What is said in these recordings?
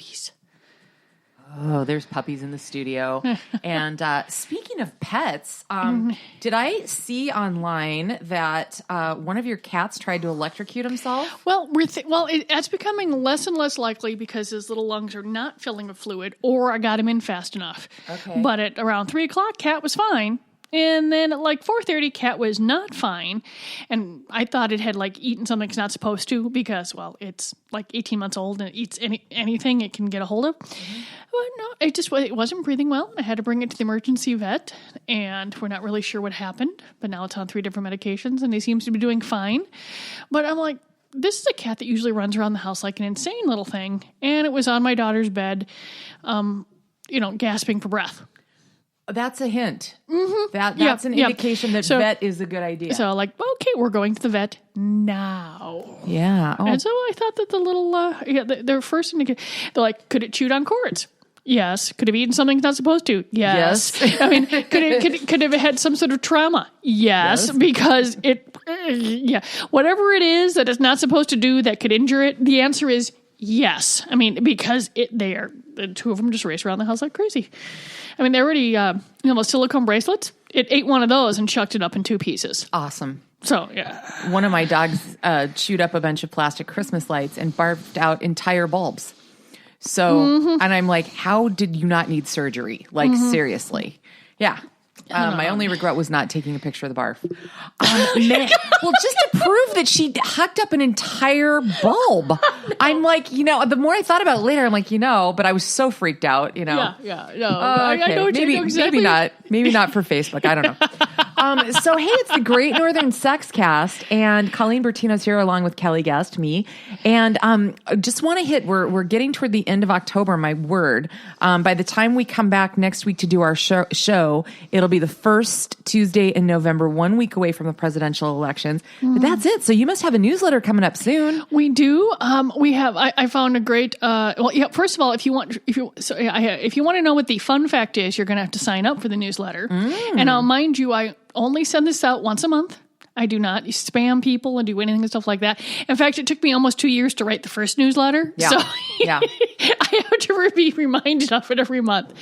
puppies. Oh, there's puppies in the studio. And speaking of pets, did I see online that one of your cats tried to electrocute himself? Well, it's becoming less and less likely because his little lungs are not filling with fluid, or I got him in fast enough. Okay. But at around 3 o'clock, Cat was fine. And then at like 4:30, Cat was not fine. And I thought it had like eaten something it's not supposed to because, well, it's like 18 months old and it eats anything it can get a hold of. Mm-hmm. But no, it wasn't breathing well. I had to bring it to the emergency vet, and we're not really sure what happened. But now it's on 3 different medications, and he seems to be doing fine. But I'm like, this is a cat that usually runs around the house like an insane little thing. And it was on my daughter's bed, gasping for breath. That's a hint. Mm-hmm. That's an indication that vet is a good idea. So like, okay, we're going to the vet now. Yeah. Oh. And so I thought that the little, their first indication, they're like, could it chewed on cords? Yes. Could it have eaten something it's not supposed to? Yes. I mean, could it have had some sort of trauma? Yes. Because whatever it is that it's not supposed to do that could injure it, the answer is yes. I mean, because the 2 of them just race around the house like crazy. I mean, they already, those silicone bracelets, it ate one of those and chucked it up in 2 pieces. Awesome. So, yeah. One of my dogs chewed up a bunch of plastic Christmas lights and barfed out entire bulbs. So, and I'm like, how did you not need surgery? Like, seriously. Yeah. My only regret was not taking a picture of the barf. Man, well, just to prove that she hucked up an entire bulb. No. I'm like, the more I thought about it later, I'm like, but I was so freaked out, Yeah, no. Okay. I know what you know exactly. Maybe not for Facebook. I don't know. So, hey, it's the Great Northern Sex Cast, and Colleen Bertino's here along with Kelly Guest, me. And just want to hit, we're getting toward the end of October, my word. By the time we come back next week to do our show, it'll be the first Tuesday in November, 1 week away from the presidential elections. But that's it. So you must have a newsletter coming up soon. We do. We have. I found a great. First of all, if you want to know what the fun fact is, you're going to have to sign up for the newsletter. And I'll mind you, I only send this out once a month. I do not spam people and do anything and stuff like that. In fact, it took me almost 2 years to write the first newsletter. Yeah. So yeah. I have to be reminded of it every month.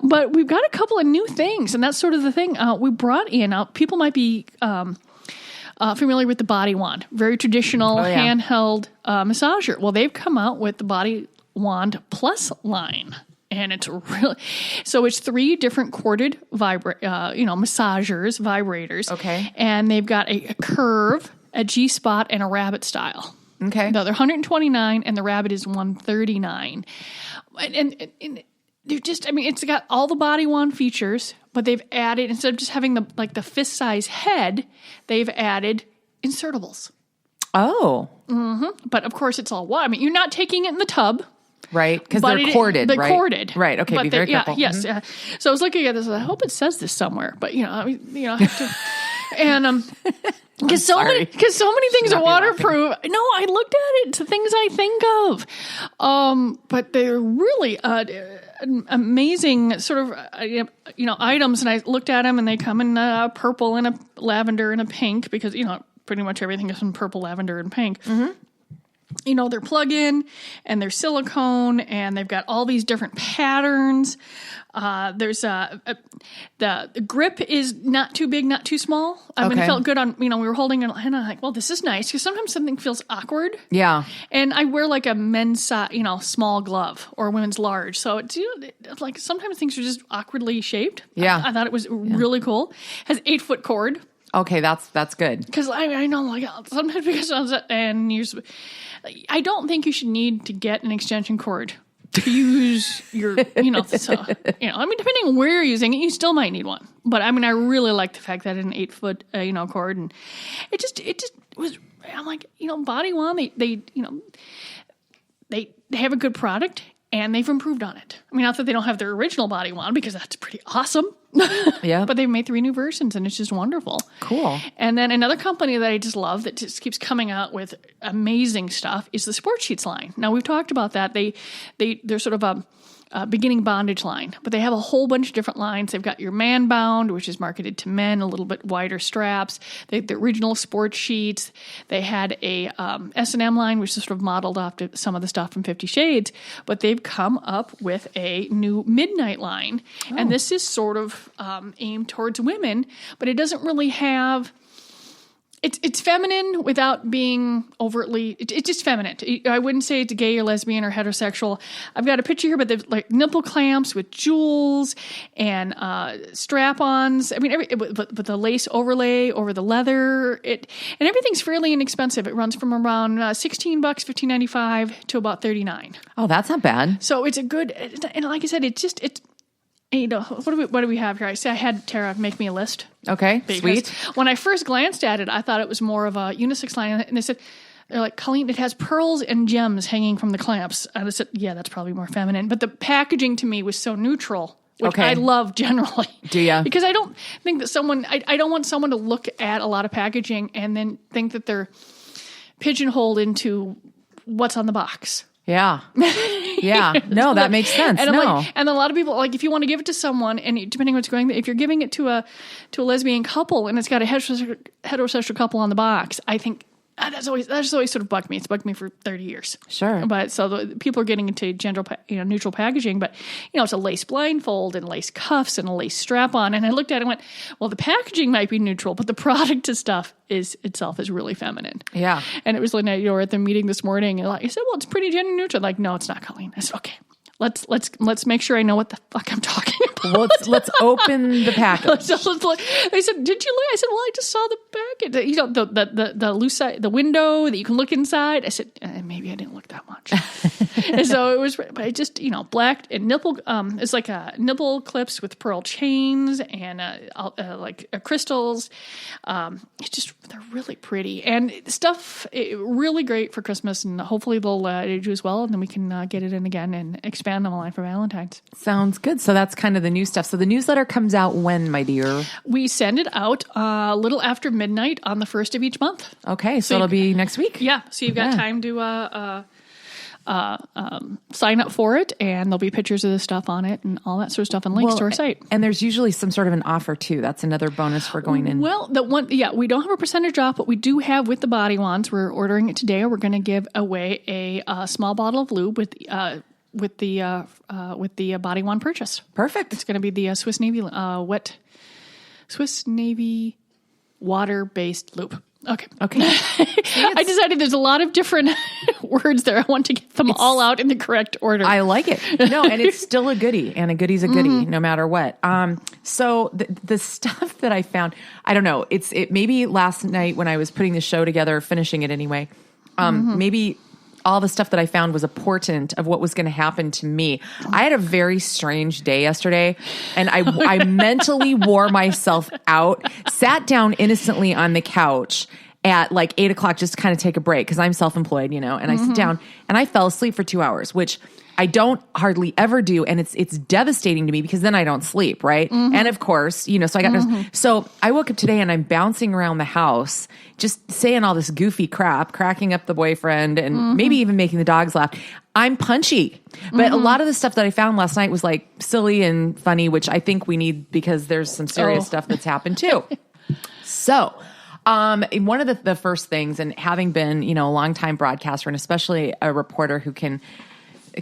But we've got a couple of new things, and that's sort of the thing. We brought in, people might be familiar with the Body Wand, very traditional handheld massager. Well, they've come out with the Body Wand Plus line. And it's really, so it's 3 different corded massagers, vibrators. Okay. And they've got a curve, a G-spot, and a rabbit style. Okay. No, they're $129, and the rabbit is $139. And they're just, it's got all the Body Wand features, but they've added, instead of just having the fist size head, they've added insertables. Oh. Mm-hmm. But of course, it's all water. You're not taking it in the tub. Right, because they're corded, right? They're corded. Right, okay, be very careful. Yes. So I was looking at this, and I hope it says this somewhere, but, I have to... And because so many things are waterproof. No, I looked at it to things I think of, but they're really amazing sort of items. And I looked at them, and they come in a purple and a lavender and a pink because pretty much everything is in purple, lavender, and pink. Mm-hmm. They're plug-in, and they're silicone, and they've got all these different patterns. There's the grip is not too big, not too small. It felt good on, we were holding it, and I'm like, well, this is nice, because sometimes something feels awkward. Yeah. And I wear like a men's, small glove, or a women's large. So it's, like sometimes things are just awkwardly shaped. Yeah. I thought it was really cool. Has 8-foot cord. Okay, that's good. Because I know, like, sometimes because I don't think you should need to get an extension cord to use your, depending on where you're using it, you still might need one. But I really like the fact that it's an 8-foot, cord, and it just was. I'm like, Body Wand, they have a good product. And they've improved on it. Not that they don't have their original Body Wand, because that's pretty awesome. Yeah. But they've made 3 new versions, and it's just wonderful. Cool. And then another company that I just love that just keeps coming out with amazing stuff is the Sport Sheets line. Now, we've talked about that. They're sort of beginning bondage line, but they have a whole bunch of different lines. They've got your man bound, which is marketed to men, a little bit wider straps. They have the original sports sheets. They had a S&M line, which is sort of modeled after some of the stuff from 50 Shades, but they've come up with a new midnight line. Oh. And this is sort of aimed towards women, but it doesn't really have... It's feminine without being overtly... It's just feminine. I wouldn't say it's gay or lesbian or heterosexual. I've got a picture here, but they've like nipple clamps with jewels and strap-ons. I mean, but the lace overlay over the leather. And everything's fairly inexpensive. It runs from around $16, $15.95 to about $39. Oh, that's not bad. So it's a good... And like I said, it's... You know, what do we have here? I had Tara make me a list. Okay, sweet. When I first glanced at it, I thought it was more of a unisex line. And they're like, Colleen, it has pearls and gems hanging from the clamps. And I said, yeah, that's probably more feminine. But the packaging to me was so neutral, which I love generally. Do you? Because I don't think that I don't want someone to look at a lot of packaging and then think that they're pigeonholed into what's on the box. Yeah. Yeah. No, that makes sense. And and a lot of people, like, if you want to give it to someone, and depending on what's going, if you're giving it to a lesbian couple and it's got a heterosexual couple on the box, I think that's always sort of bugged me. It's bugged me for 30 years. Sure. But so the people are getting into neutral packaging, but it's a lace blindfold and lace cuffs and a lace strap on. And I looked at it and went, well, the packaging might be neutral, but the product and stuff itself is really feminine. Yeah. And it was like, we're at the meeting this morning and I said, well, it's pretty gender neutral. Like, no, it's not, Colleen. I said, okay. Let's make sure I know what the fuck I'm talking about. Let's open the package. They said, "Did you look?" I said, "Well, I just saw the package. The loose side, the window that you can look inside." I said, "Maybe I didn't look that much." And so it was, but it just black and nipple. It's like a nipple clips with pearl chains and crystals. It's just they're really pretty and stuff. Really great for Christmas, and hopefully they'll do as well, and then we can get it in again and expand them online for Valentine's. Sounds good. So that's kind of the new stuff. So the newsletter comes out when, my dear? We send it out a little after midnight on the 1st of each month. Okay, so it'll be next week? Yeah, so you've got time to sign up for it, and there'll be pictures of the stuff on it and all that sort of stuff and links to our site. And there's usually some sort of an offer too. That's another bonus for going in. Well, we don't have a percentage off, but we do have with the body wands. We're ordering it today. We're going to give away a small bottle of lube with the body wand purchase. Perfect. It's going to be the Swiss Navy water-based lube. Okay. I decided there's a lot of different words there. I want to get them all out in the correct order. I like it. No, and it's still a goodie, and a goodie's a goodie, no matter what. So the stuff that I found, I don't know. It maybe last night when I was putting the show together, finishing it anyway. Maybe all the stuff that I found was a portent of what was going to happen to me. I had a very strange day yesterday, and I mentally wore myself out, sat down innocently on the couch at like 8 o'clock just to kind of take a break because I'm self-employed, and I sit down and I fell asleep for 2 hours, which I don't hardly ever do. And it's devastating to me because then I don't sleep. Right. And of course, so I got, so I woke up today and I'm bouncing around the house, just saying all this goofy crap, cracking up the boyfriend and maybe even making the dogs laugh. I'm punchy, but a lot of the stuff that I found last night was like silly and funny, which I think we need because there's some serious stuff that's happened too. So, one of the first things, and having been, a longtime broadcaster and especially a reporter who can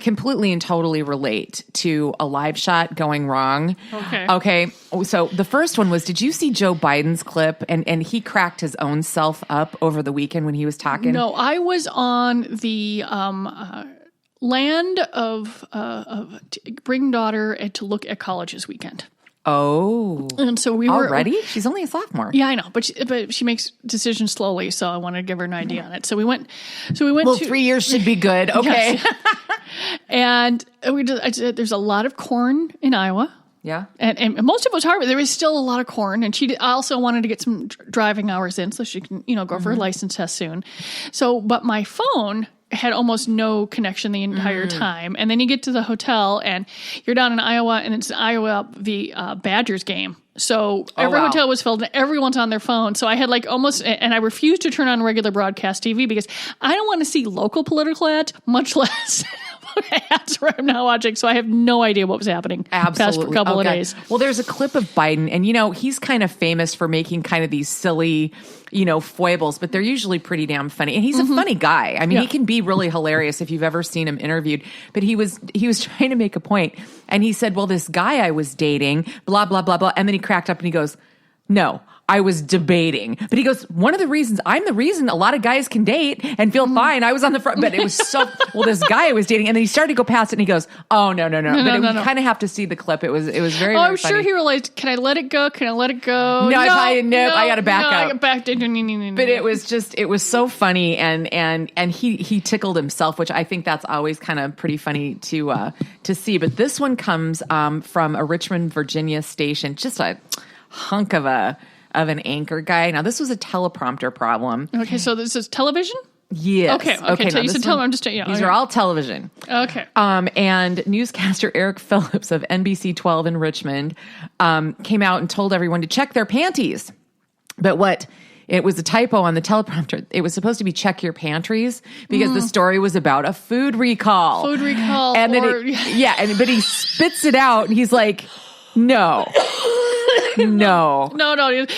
completely and totally relate to a live shot going wrong. Okay. So the first one was, did you see Joe Biden's clip? And he cracked his own self up over the weekend when he was talking. No, I was on the land of bring daughter to look at college this weekend. Oh, and so we were already. She's only a sophomore. Yeah, I know, but she makes decisions slowly, so I wanted to give her an idea on it. So we went. Well, 3 years should be good. Okay. Yes. And there's a lot of corn in Iowa. Yeah, and most of it was hard, but there was still a lot of corn. And I also wanted to get some driving hours in so she can go for her license test soon. So, but my phone had almost no connection the entire time. And then you get to the hotel and you're down in Iowa, and it's Iowa the Badgers game. So every hotel was filled and everyone's on their phone. So I had and I refused to turn on regular broadcast TV because I don't want to see local political ads, much less ads where I'm not watching, so I have no idea what was happening past a couple of days. Well, there's a clip of Biden, and he's kind of famous for making kind of these silly, foibles, but they're usually pretty damn funny. And he's a funny guy. I mean, he can be really hilarious if you've ever seen him interviewed. But he was trying to make a point, and he said, "Well, this guy I was dating, blah blah blah blah," and then he cracked up and he goes, "No, I was debating." But he goes, I'm the reason a lot of guys can date and feel fine. I was on the front, but it was this guy I was dating. And then he started to go past it and he goes, "Oh, no. But we kind of have to see the clip. It was very, very I'm funny. sure he realized, can I let it go? Can I let it go? No, I got to back up. I got back. But it was so funny. And he tickled himself, which I think that's always kind of pretty funny to see. But this one comes from a Richmond, Virginia station, just a hunk of an anchor guy. Now, this was a teleprompter problem. Okay, so this is television? Yes. Okay. So you said television. I'm just these are all television. Okay. And newscaster Eric Phillips of NBC 12 in Richmond came out and told everyone to check their panties. But it was a typo on the teleprompter. It was supposed to be check your pantries because the story was about a food recall. Food recall. And then but he spits it out and he's like, "No." No.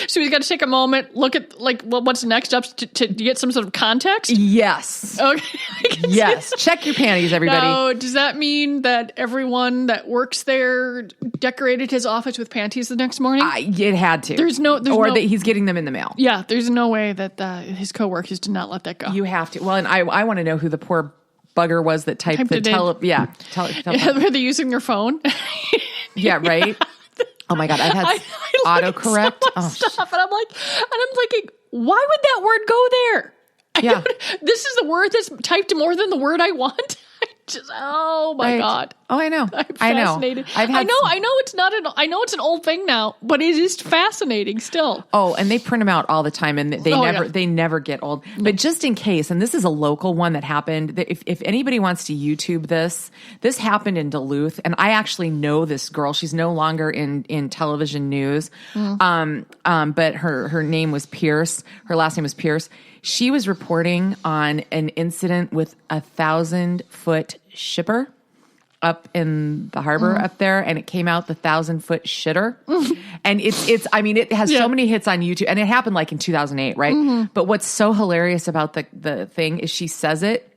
So he's got to take a moment, look at what's next up to get some sort of context. Yes. Okay. Yes. Check your panties, everybody. Now, does that mean that everyone that works there decorated his office with panties the next morning? It had to. That he's getting them in the mail. Yeah. There's no way that his coworkers did not let that go. You have to. Well, and I want to know who the poor bugger was that typed the were they using their phone? Yeah. Right. Oh my God, I've had autocorrect. So much stuff, and I'm thinking, why would that word go there? Yeah. This is the word that's typed more than the word I want. Oh my God. Oh, I know. I'm fascinated. I know. I know it's an old thing now, but it is fascinating still. Oh, and they print them out all the time, and they never get old. But just in case, and this is a local one that happened. If anybody wants to YouTube this happened in Duluth, and I actually know this girl. She's no longer in television news, but her name was Pierce. Her last name was Pierce. She was reporting on an incident with a 1,000-foot shipper up in the harbor up there, and it came out the 1,000-foot shitter. And it has so many hits on YouTube, and it happened in 2008, right? Mm-hmm. But what's so hilarious about the thing is she says it,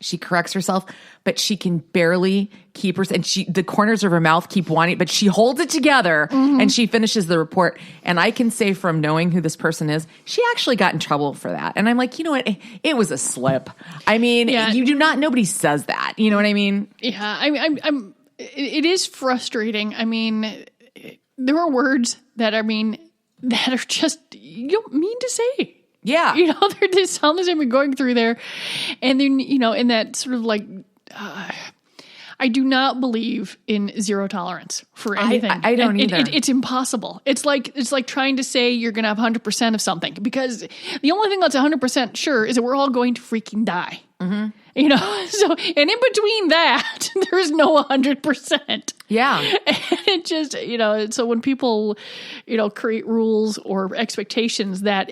she corrects herself, but she can barely keep her, and the corners of her mouth keep wanting, but she holds it together and she finishes the report. And I can say from knowing who this person is, she actually got in trouble for that. And I'm like, you know what? It was a slip. I mean, nobody says that. You know what I mean? Yeah. It is frustrating. I mean, there are words that are just, you don't mean to say. Yeah. They're just sound as if we're going through there. And then, in that sort of I do not believe in zero tolerance for anything. I don't either. It's impossible. It's like trying to say you're going to have 100% of something, because the only thing that's 100% sure is that we're all going to freaking die. Mm-hmm. So, and in between that, there's no 100%. Yeah. And it just, so when people, create rules or expectations that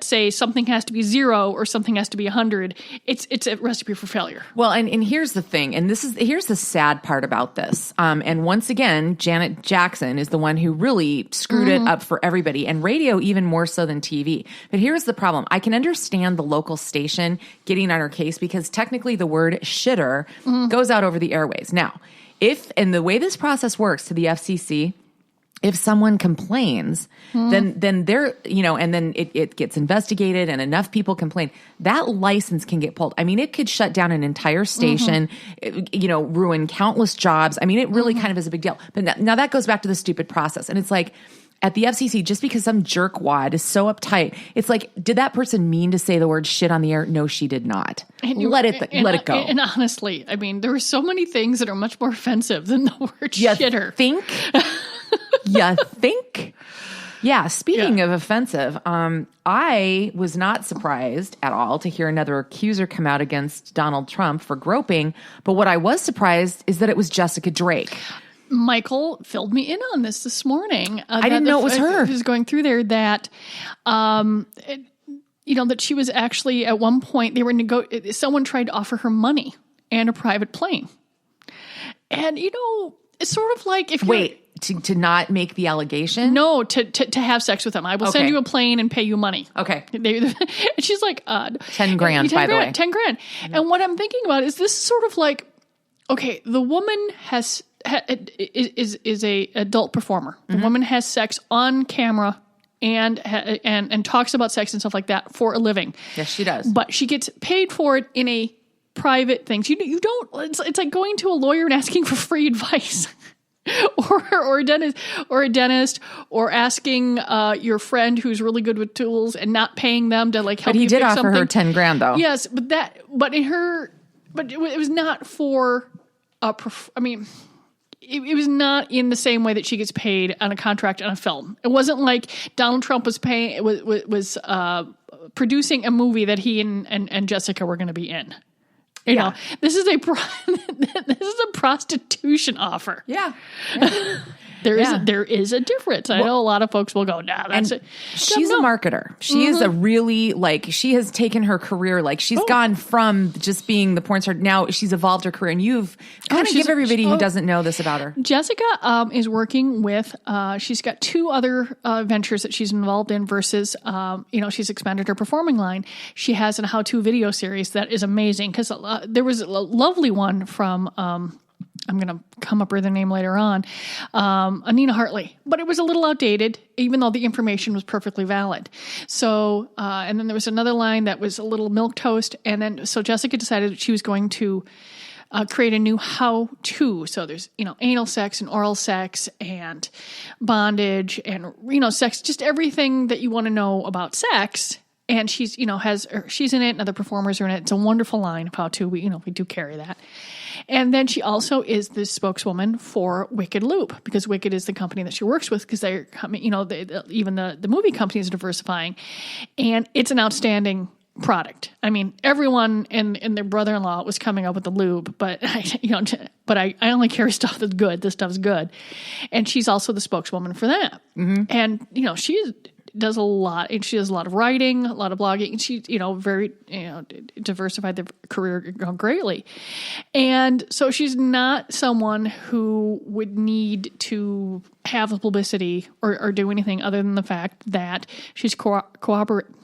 say something has to be 0 or something has to be 100, it's a recipe for failure. Well, and here's the thing, and here's the sad part about this. And once again, Janet Jackson is the one who really screwed it up for everybody, and radio even more so than TV. But here's the problem. I can understand the local station getting on her case because technically the word shitter goes out over the airways. Now, and the way this process works to the FCC, if someone complains, then they're, and then it gets investigated and enough people complain, that license can get pulled. I mean, it could shut down an entire station, ruin countless jobs. I mean, it really kind of is a big deal. But now that goes back to the stupid process. And it's like, at the FCC, just because some jerkwad is so uptight, it's like, did that person mean to say the word shit on the air? No, she did not. Let it go. And honestly, there are so many things that are much more offensive than the word shitter. You think? Yeah, speaking of offensive, I was not surprised at all to hear another accuser come out against Donald Trump for groping. But what I was surprised is that it was Jessica Drake. Michael filled me in on this morning. I didn't know it was her. Who's going through there that, that she was actually at one point someone tried to offer her money and a private plane. And, it's sort of like if Wait, to not make the allegation? No, to have sex with them. I will send you a plane and pay you money. Okay. And she's like, 10 grand, by the way. 10 grand. Mm-hmm. And what I'm thinking about is this sort of like, okay, the woman is a adult performer. The woman has sex on camera and talks about sex and stuff like that for a living. Yes, she does. But she gets paid for it in a private thing. So you don't. It's like going to a lawyer and asking for free advice, or a dentist, or asking your friend who's really good with tools and not paying them to like help. But he you did fix offer something. her 10 grand though. Yes, but it was not for. It was not in the same way that she gets paid on a contract on a film. It wasn't like Donald Trump was paying. It was producing a movie that he and Jessica were going to be in. You know, this is a prostitution offer. Yeah. There is a difference. I know a lot of folks will go, nah, that's it. She's a marketer. She is a really, she has taken her career, she's gone from just being the porn star. Now she's evolved her career, and you've kind of give everybody who doesn't know this about her. Jessica is working with, she's got 2 other ventures that she's involved in versus, she's expanded her performing line. She has a how-to video series that is amazing because there was a lovely one from, I'm going to come up with her name later on, Anina Hartley. But it was a little outdated, even though the information was perfectly valid. So, and then there was another line that was a little milquetoast. And then, so Jessica decided that she was going to create a new how-to. So there's, anal sex and oral sex and bondage and, sex, just everything that you want to know about sex. And she's, she's in it and other performers are in it. It's a wonderful line of how-to. We do carry that. And then she also is the spokeswoman for Wicked Loop, because Wicked is the company that she works with, because they're coming, even the movie company is diversifying. And it's an outstanding product. I mean, everyone and their brother-in-law was coming up with the lube, but I only carry stuff that's good. This stuff's good. And she's also the spokeswoman for that. Mm-hmm. And, she does a lot, and she does a lot of writing, a lot of blogging, and she's, very, diversified their career greatly. And so she's not someone who would need to have the publicity or do anything other than the fact that she's corroborating.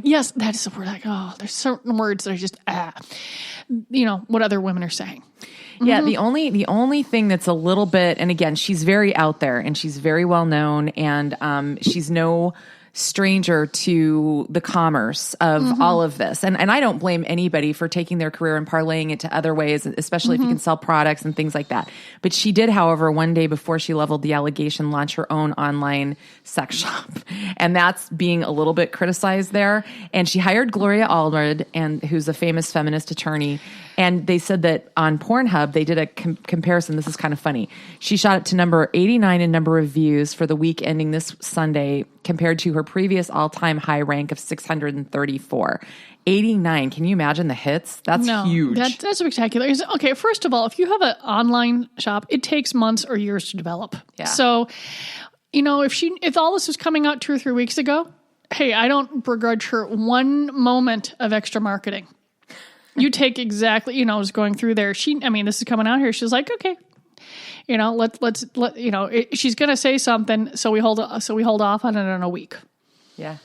Yes, that is the word. There's certain words that are just, what other women are saying. Yeah, the only thing that's a little bit, and again, she's very out there and she's very well known, and she's no stranger to the commerce of all of this. And I don't blame anybody for taking their career and parlaying it to other ways, especially if you can sell products and things like that. But she did, however, one day before she leveled the allegation, launch her own online sex shop. And that's being a little bit criticized there. And she hired Gloria Allred, who's a famous feminist attorney. And they said that on Pornhub, they did a comparison. This is kind of funny. She shot it to number 89 in number of views for the week ending this Sunday, compared to her previous all-time high rank of 634. 89. Can you imagine the hits? That's huge. That's spectacular. Okay, first of all, if you have an online shop, it takes months or years to develop. Yeah. So, if all this was coming out 2 or 3 weeks ago, hey, I don't begrudge her one moment of extra marketing. You take exactly, I was going through there. This is coming out here. She's like, okay, let's she's going to say something. So we hold off on it in a week. Yeah.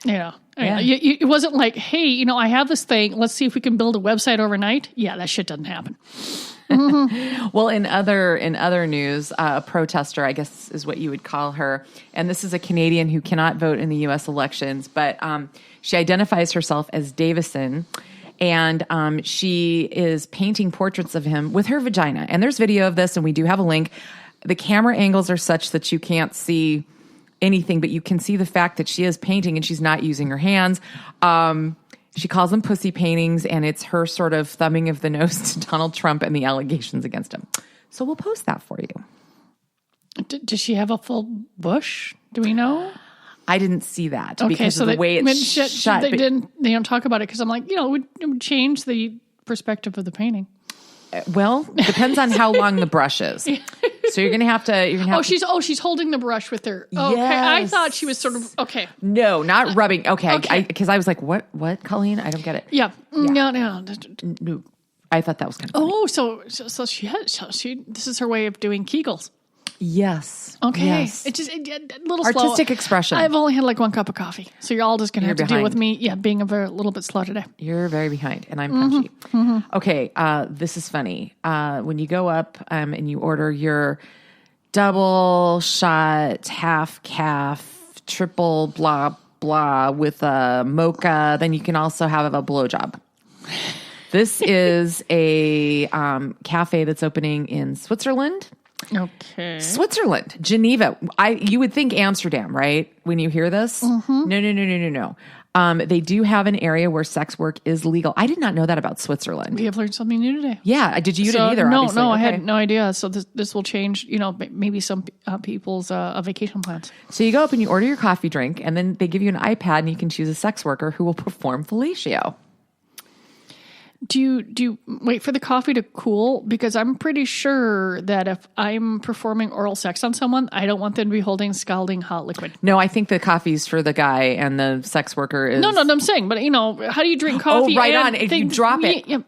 It wasn't like, hey, I have this thing. Let's see if we can build a website overnight. Yeah, that shit doesn't happen. Mm-hmm. Well, in other news, a protester, I guess is what you would call her, and this is a Canadian who cannot vote in the U.S. elections, but she identifies herself as Davison. And she is painting portraits of him with her vagina. And there's video of this, and we do have a link. The camera angles are such that you can't see anything, but you can see the fact that she is painting and she's not using her hands. She calls them pussy paintings, and it's her sort of thumbing of the nose to Donald Trump and the allegations against him. So we'll post that for you. Does she have a full bush? Do we know? I didn't see that because of the way it's shot. They don't talk about it because I'm like, it would change the perspective of the painting. Well, depends on how long the brush is. So you're gonna have to. She's holding the brush with her. Okay, I thought she was sort of okay. No, not rubbing. Okay, because I was like, what, Colleen? I don't get it. Yeah. No. I thought that was kind of funny. Oh, so she this is her way of doing Kegels. Yes. Okay. Yes. It's just a little artistic slow. expression. I've only had like one cup of coffee, so you're all just going to have to deal with me. Yeah, being a little bit slow today. You're very behind, and I'm punchy. Okay, this is funny. When you go up and you order your double shot, half calf, triple blah blah with a mocha, then you can also have a blowjob. This is a cafe that's opening in Switzerland. Okay. Switzerland, Geneva. You would think Amsterdam, right? When you hear this? No. They do have an area where sex work is legal. I did not know that about Switzerland. We have learned something new today. Yeah. Did you? You didn't either, obviously. No, I had no idea. So this will change, maybe some people's vacation plans. So you go up and you order your coffee drink, and then they give you an iPad, and you can choose a sex worker who will perform fellatio. Do you wait for the coffee to cool? Because I'm pretty sure that if I'm performing oral sex on someone, I don't want them to be holding scalding hot liquid. No, I think the coffee's for the guy and the sex worker is... No, I'm saying, but how do you drink coffee? Oh, right on. If you drop it. Yeah.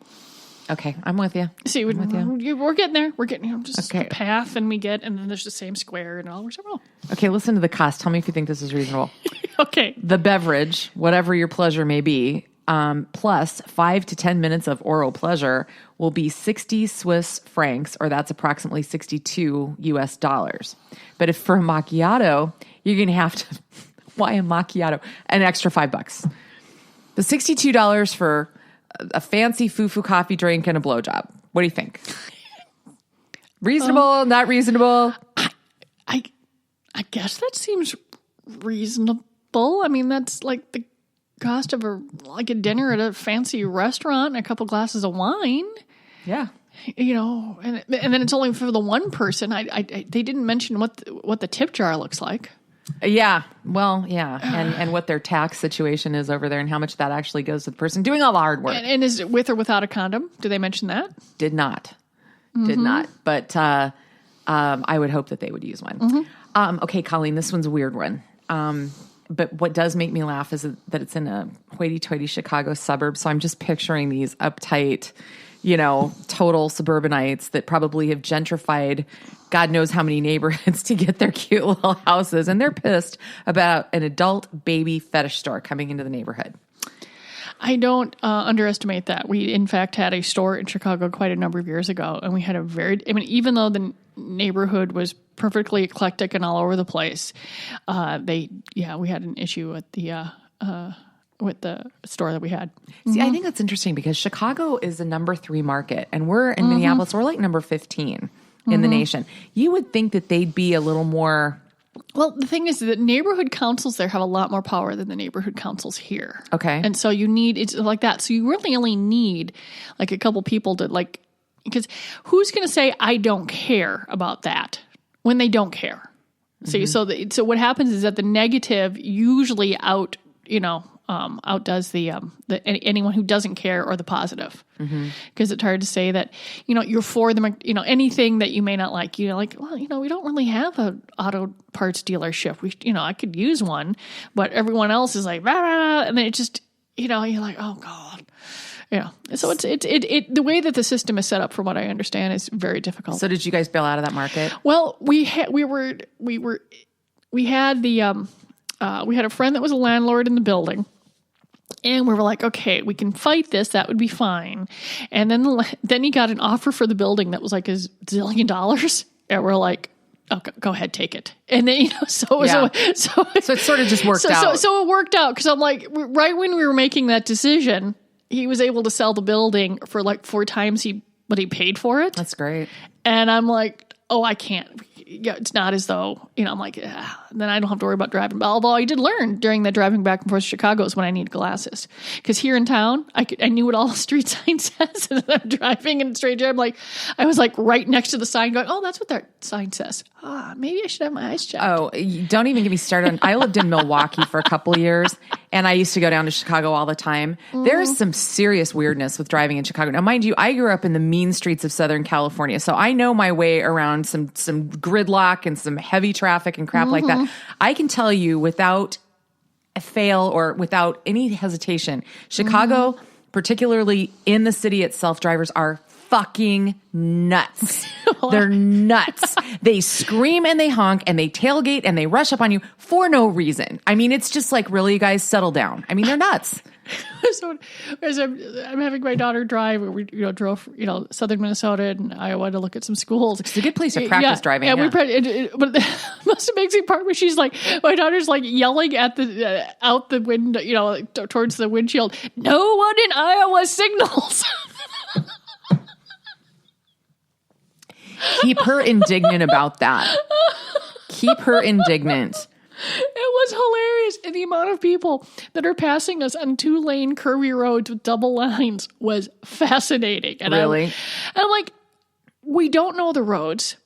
Okay, I'm with you. See, we're getting there. We're getting just a path, and then there's the same square, and all we're saying, Okay, listen to the cost. Tell me if you think this is reasonable. Okay. The beverage, whatever your pleasure may be, plus 5 to 10 minutes of oral pleasure will be 60 Swiss francs, or that's approximately $62 US. But if for a macchiato, you're going to have to, why a macchiato? An extra $5. The $62 for a fancy foo-foo coffee drink and a blowjob. What do you think? Reasonable, not reasonable? I guess that seems reasonable. I mean, that's like the cost of a dinner at a fancy restaurant and a couple glasses of wine. Yeah. And then it's only for the one person. They didn't mention what the tip jar looks like. Yeah. Well, yeah. And what their tax situation is over there and how much that actually goes to the person doing all the hard work. And is it with or without a condom? Do they mention that? Did not. But I would hope that they would use one. Okay, Colleen, this one's a weird one. But what does make me laugh is that it's in a hoity-toity Chicago suburb. So I'm just picturing these uptight, total suburbanites that probably have gentrified God knows how many neighborhoods to get their cute little houses. And they're pissed about an adult baby fetish store coming into the neighborhood. I don't underestimate that. We, in fact, had a store in Chicago quite a number of years ago. And we had even though the neighborhood was perfectly eclectic and all over the place, we had an issue with the store that we had. See, I think that's interesting because Chicago is the number 3 market, and we're in Minneapolis. We're like number 15 in the nation. You would think that they'd be a little more. Well, the thing is that neighborhood councils there have a lot more power than the neighborhood councils here. Okay. And so it's like that. So you really only need like a couple people to because who's going to say, I don't care about that when they don't care? So what happens is that the negative usually outdoes the anyone who doesn't care or the positive, because it's hard to say that you're for them, anything that you may not like. We don't really have an auto parts dealership. I could use one, but everyone else is like, rah, and then it just you're like, oh God. So it's the way that the system is set up, from what I understand, is very difficult. So did you guys bail out of that market? Well, we had a friend that was a landlord in the building, and we were like, okay, we can fight this. That would be fine. And then he got an offer for the building that was like $1 zillion, and we're like, oh, go ahead, take it. And then so it sort of just worked out. So it worked out because I'm like, right when we were making that decision, he was able to sell the building for like 4 times what he paid for it. That's great. And I'm like, oh, I can't. Yeah, it's not as though, I'm like, then I don't have to worry about driving. Although I did learn during the driving back and forth to Chicago is when I need glasses. Because here in town, I knew what all the street sign says. And I'm driving in straight drive. I was like right next to the sign going, oh, that's what that sign says. maybe I should have my eyes checked. Oh, don't even get me started on. I lived in Milwaukee for a couple of years, and I used to go down to Chicago all the time. There's some serious weirdness with driving in Chicago. Now, mind you, I grew up in the mean streets of Southern California, so I know my way around some gridlock and some heavy traffic and crap like that. I can tell you without a fail or without any hesitation, Chicago, particularly in the city itself, drivers are fucking nuts. They're nuts. They scream and they honk and they tailgate and they rush up on you for no reason. I mean, it's just like, really, guys, settle down. I mean, they're nuts. So as I'm having my daughter drive, we drove southern Minnesota and Iowa to look at some schools. It's a good place to practice driving. Yeah, but the most amazing part was my daughter's like yelling at the out the window, towards the windshield. No one in Iowa signals. Keep her indignant about that. Keep her indignant. It was hilarious. And the amount of people that are passing us on 2-lane curvy roads with double lines was fascinating. And really? I'm like, we don't know the roads.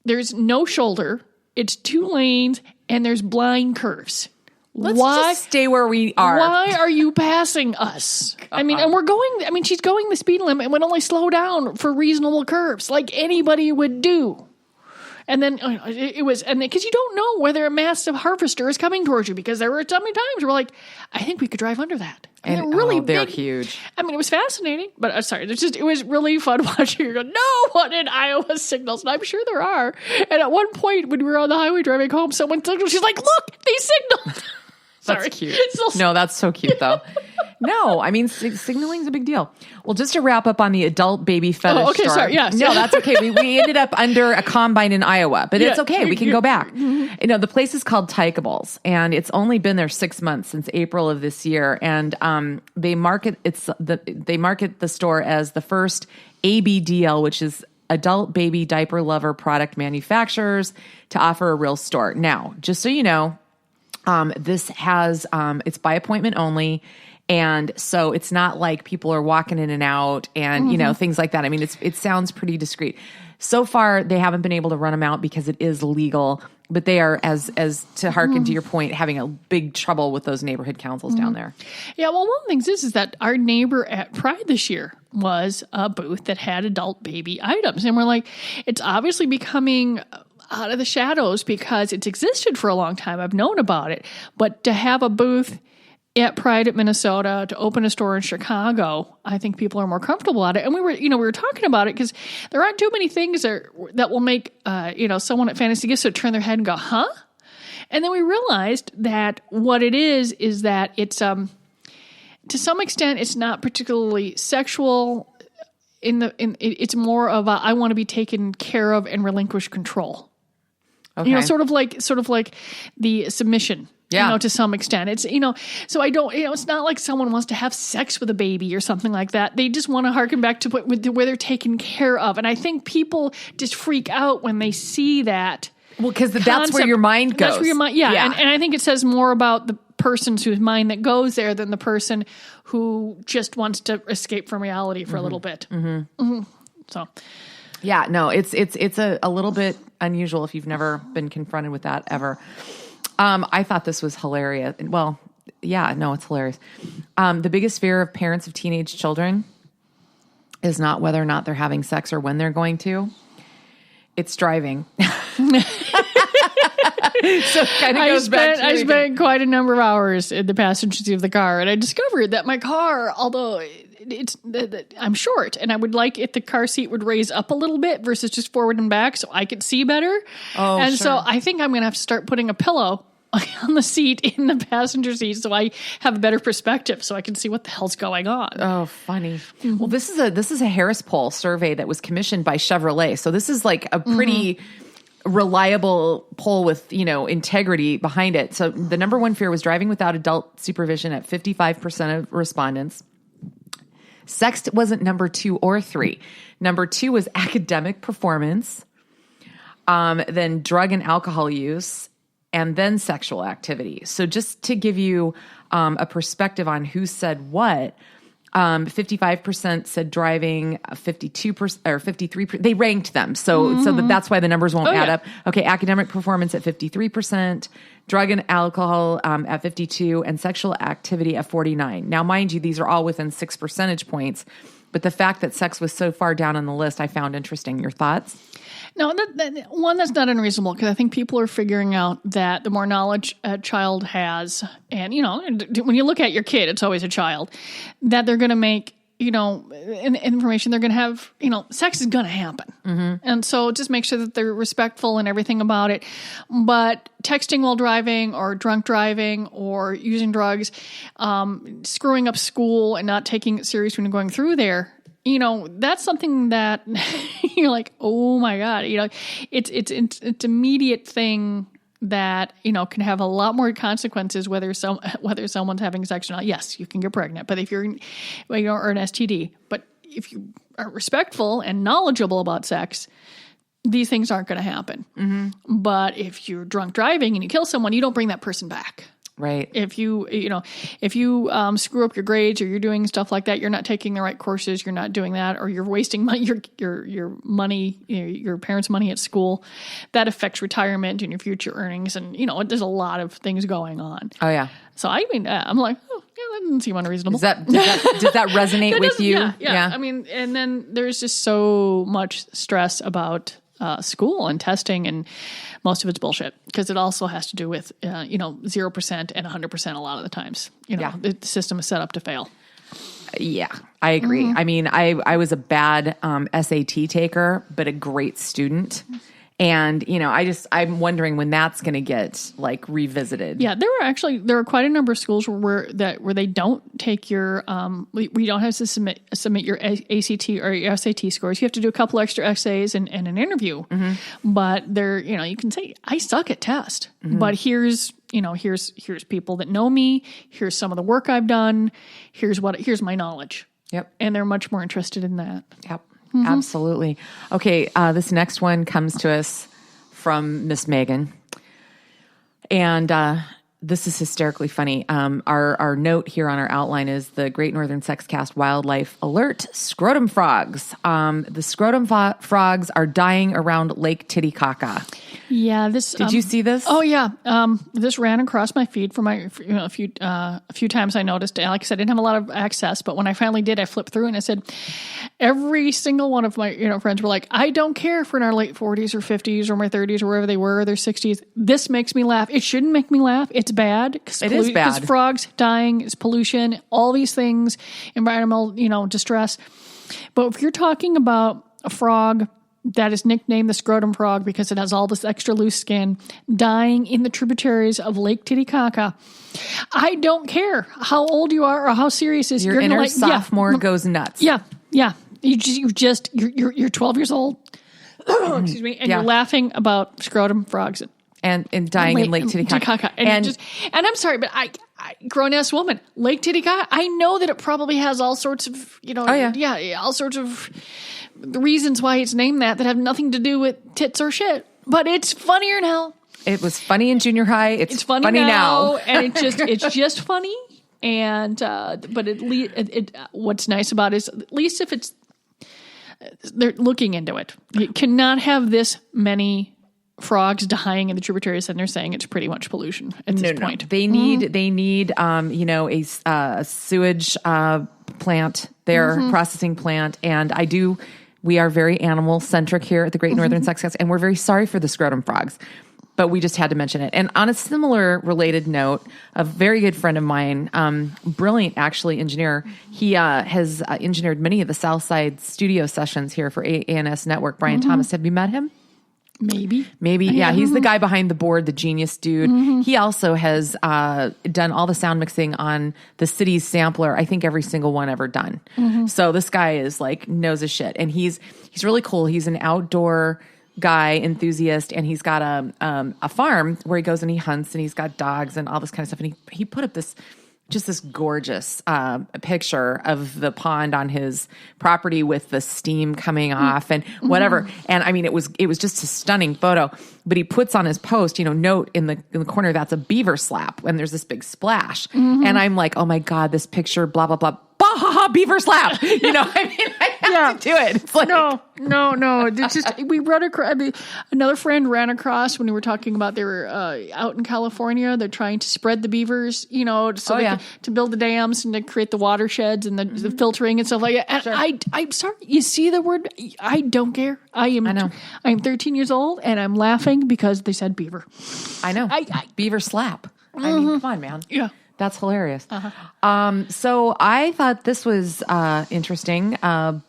There's no shoulder. It's 2 lanes and there's blind curves. Let's just stay where we are. Why are you passing us? I mean, and she's going the speed limit and would only slow down for reasonable curves like anybody would do. And then because you don't know whether a massive harvester is coming towards you, because there were so many times where we're like, I think we could drive under that. And they're really big. They're huge. I mean, it was fascinating, but it was really fun watching her go, no one in Iowa signals. And I'm sure there are. And at one point when we were on the highway driving home, someone signaled. She's like, look, they signaled. Sorry. That's cute. No, that's so cute, though. No, I mean, signaling's a big deal. Well, just to wrap up on the adult baby fetish okay, store. sorry, yes. No, that's okay. We ended up under a combine in Iowa, but it's okay. We can go back. Mm-hmm. The place is called Titicaca's, and it's only been there 6 months, since April of this year. And they market the store as the first ABDL, which is Adult Baby Diaper Lover Product Manufacturers, to offer a real store. Now, just so you know, this has, it's by appointment only. And so it's not like people are walking in and out and, things like that. I mean, it sounds pretty discreet. So far, they haven't been able to run them out because it is legal, but they are, as to hearken to your point, having a big trouble with those neighborhood councils down there. Yeah. Well, one of the things is that our neighbor at Pride this year was a booth that had adult baby items. And we're like, it's obviously becoming out of the shadows because it's existed for a long time. I've known about it, but to have a booth at Pride at Minnesota, to open a store in Chicago, I think people are more comfortable at it. And we were talking about it because there aren't too many things that will make, someone at Fantasy Gifts turn their head and go, huh? And then we realized that what it is that it's, to some extent, it's not particularly sexual. It's more of a, I want to be taken care of and relinquish control. Okay. Sort of like the submission. Yeah. To some extent. It's, so I don't, it's not like someone wants to have sex with a baby or something like that. They just want to harken back to where they're taken care of. And I think people just freak out when they see that. Well, because that's where your mind goes. That's where your mind, yeah. And I think it says more about the person whose mind that goes there than the person who just wants to escape from reality for a little bit. Mm-hmm. Mm-hmm. So. Yeah, no, it's a little bit unusual if you've never been confronted with that ever. I thought this was hilarious. Well, yeah, no, it's hilarious. The biggest fear of parents of teenage children is not whether or not they're having sex or when they're going to. It's driving. So it kind of goes back to... I spent quite a number of hours in the passenger seat of the car, and I discovered that my car, although I'm short, and I would like if the car seat would raise up a little bit versus just forward and back so I could see better. Oh, and so I think I'm going to have to start putting a pillow on the seat in the passenger seat so I have a better perspective so I can see what the hell's going on. Oh, funny. Mm-hmm. Well, this is a Harris Poll survey that was commissioned by Chevrolet. So this is like a pretty reliable poll with, integrity behind it. So the number one fear was driving without adult supervision at 55% of respondents. Sex wasn't number 2 or 3. Number 2 was academic performance, then drug and alcohol use, and then sexual activity. So just to give you a perspective on who said what, 55% said driving, 52% or 53%. They ranked them. So that's why the numbers won't add up. Okay. Academic performance at 53%, drug and alcohol at 52%, and sexual activity at 49%. Now, mind you, these are all within 6 percentage points, but the fact that sex was so far down on the list, I found interesting. Your thoughts? No, that's not unreasonable, because I think people are figuring out that the more knowledge a child has, and, when you look at your kid, it's always a child, that they're going to make, information they're going to have, sex is going to happen. Mm-hmm. And so just make sure that they're respectful and everything about it. But texting while driving, or drunk driving, or using drugs, screwing up school and not taking it serious when you're going through there, that's something that you're like, oh my God, it's immediate thing that, can have a lot more consequences, whether someone's having sex or not. Yes, you can get pregnant, but if or an STD, but if you are respectful and knowledgeable about sex, these things aren't going to happen. Mm-hmm. But if you're drunk driving and you kill someone, you don't bring that person back. Right. If you screw up your grades, or you're doing stuff like that, you're not taking the right courses, you're not doing that, or you're wasting money, your money, your parents' money at school, that affects retirement and your future earnings. And, there's a lot of things going on. Oh, yeah. So I'm like, oh, yeah, that doesn't seem unreasonable. Does that resonate with you? Yeah. I mean, and then there's just so much stress about school and testing, and most of it's bullshit, because it also has to do with 0% and 100% a lot of the times. The system is set up to fail. Yeah, I agree. Mm-hmm. I mean, I was a bad SAT taker, but a great student. And, I'm wondering when that's going to get revisited. Yeah, there are quite a number of schools where they don't take your, we don't have to submit your ACT or your SAT scores. You have to do a couple extra essays and an interview. Mm-hmm. But you can say, I suck at test, mm-hmm. but here's people that know me. Here's some of the work I've done. Here's my knowledge. Yep. And they're much more interested in that. Yep. Mm-hmm. Absolutely. Okay, this next one comes to us from Miss Megan. And this is hysterically funny. Our note here on our outline is the Great Northern Sexcast Wildlife Alert: scrotum frogs. The scrotum frogs are dying around Lake Titicaca. Yeah, Did you see this? Oh yeah, this ran across my feed for a few times. I noticed. Like I said, I didn't have a lot of access, but when I finally did, I flipped through and I said, every single one of my friends were like, I don't care if we're in our late 40s or 50s or my 30s or wherever they were, or their 60s. This makes me laugh. It shouldn't make me laugh. It's bad. It is bad. Because frogs dying, it's pollution, all these things, environmental distress. But if you're talking about a frog that is nicknamed the scrotum frog because it has all this extra loose skin, dying in the tributaries of Lake Titicaca, I don't care how old you are or how serious it is. Your inner sophomore goes nuts. Yeah. You're 12 years old. Excuse me, and you're laughing about scrotum frogs and dying in Lake Titicaca. And I'm sorry, but I grown-ass woman, Lake Titicaca, I know that it probably has all sorts of, all sorts of reasons why it's named that have nothing to do with tits or shit. But it's funnier now. It was funny in junior high. It's funny now. And it's just funny. And but what's nice about it is, at least if they're looking into it. You cannot have this many frogs dying in the tributaries, and they're saying it's pretty much pollution at this point. They need a sewage plant there, mm-hmm. processing plant, and we are very animal centric here at the Great Northern Sexcast, and we're very sorry for the scrotum frogs, but we just had to mention it. And on a similar related note, a very good friend of mine, brilliant actually engineer, he has engineered many of the Southside studio sessions here for ANS Network. Brian mm-hmm. Thomas, have you met him? Maybe. Yeah. He's the guy behind the board, the genius dude. Mm-hmm. He also has done all the sound mixing on the city's sampler. I think every single one ever done. Mm-hmm. So this guy is knows his shit, and he's really cool. He's an outdoor guy, enthusiast, and he's got a farm where he goes and he hunts, and he's got dogs and all this kind of stuff. And he put up this gorgeous picture of the pond on his property with the steam coming off and whatever. Mm-hmm. And I mean, it was just a stunning photo, but he puts on his post, note in the corner, that's a beaver slap, and there's this big splash. Mm-hmm. And I'm like, oh my God, this picture, blah, blah, blah. saw beaver slap. You know, I mean, I have to do it. It's like, no. It's just, we run across, another friend ran across when we were talking about they were out in California. They're trying to spread the beavers, you know, so to build the dams and to create the watersheds and the filtering and stuff like that. And Sure. I'm sorry, you see the word, I don't care. I know. I'm 13 years old and I'm laughing because they said beaver. I know. Beaver slap. I mean, come on, man. Yeah. That's hilarious. So I thought this was interesting.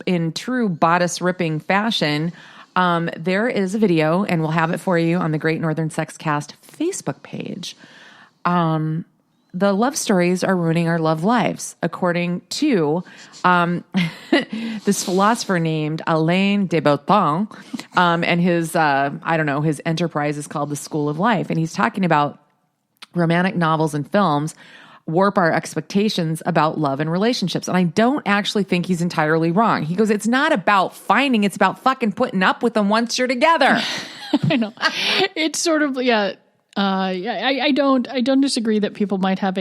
In true bodice ripping fashion, there is a video, and we'll have it for you on the Great Northern Sex Cast Facebook page. The love stories are ruining our love lives, according to this philosopher named Alain de Botton, and his his enterprise is called the School of Life, and he's talking about romantic novels and films warp our expectations about love and relationships. And I don't actually think he's entirely wrong. He goes, it's not about finding, it's about fucking putting up with them once you're together. I know. It's sort of, I don't disagree that people might have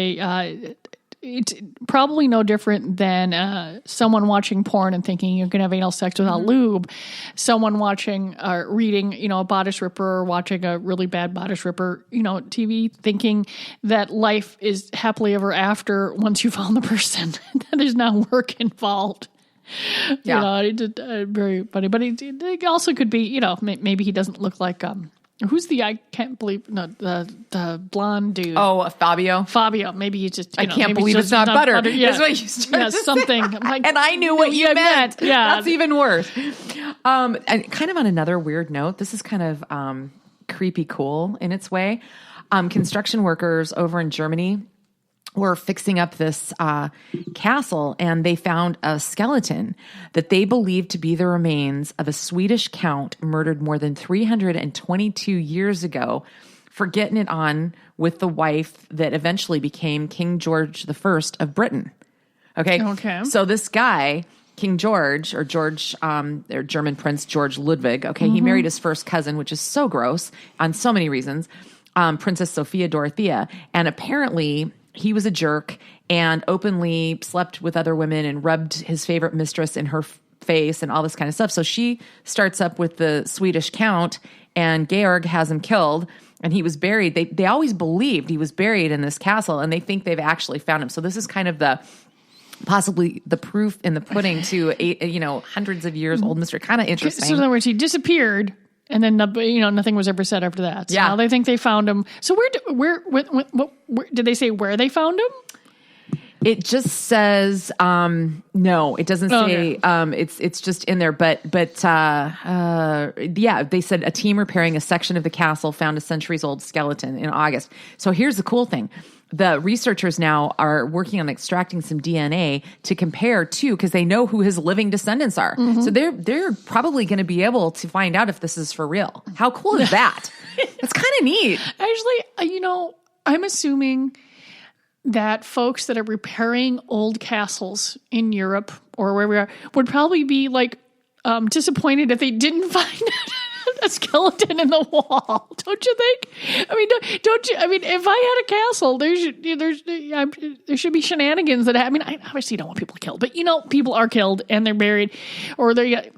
it's probably no different than someone watching porn and thinking you can have anal sex without lube. Someone watching or reading, you know, a bodice ripper or watching a really bad bodice ripper, you know, TV, thinking that life is happily ever after once you found the person. There's no work involved. Yeah. You know, it's very funny. But it also could be, you know, maybe he doesn't look like who's I can't believe the blonde dude. Oh, Fabio. Maybe he's just. I can't believe it's not butter. Yeah. That's what you started to something. Like, and I knew what you meant. Yeah, that's even worse. And kind of on another weird note, this is kind of creepy cool in its way. Construction workers over in Germany were fixing up this castle, and they found a skeleton that they believed to be the remains of a Swedish count murdered more than 322 years ago for getting it on with the wife that eventually became King George I of Britain. Okay. So this guy, King George, or German Prince George Ludwig, he married his first cousin, which is so gross on so many reasons, Princess Sophia Dorothea, and apparently he was a jerk and openly slept with other women and rubbed his favorite mistress in her face and all this kind of stuff. So she starts up with the Swedish count, and Georg has him killed, and he was buried. They always believed he was buried in this castle, and they think they've actually found him. So this is kind of possibly the proof in the pudding to hundreds of years old mystery. Kind of interesting. So in other words, he disappeared. And then, nothing was ever said after that. So now they think they found him. So where did they say where they found him? It just says, no, it doesn't say, it's just in there. But they said a team repairing a section of the castle found a centuries-old skeleton in August. So here's the cool thing. The researchers now are working on extracting some DNA to compare to, because they know who his living descendants are. So they're probably going to be able to find out if this is for real. How cool is that? It's kind of neat. Actually, I'm assuming that folks that are repairing old castles in Europe or where we are would probably be disappointed if they didn't find a skeleton in the wall. Don't you think? I mean, don't you? I mean, if I had a castle, there should be shenanigans that. I obviously don't want people killed, but people are killed and they're buried, or they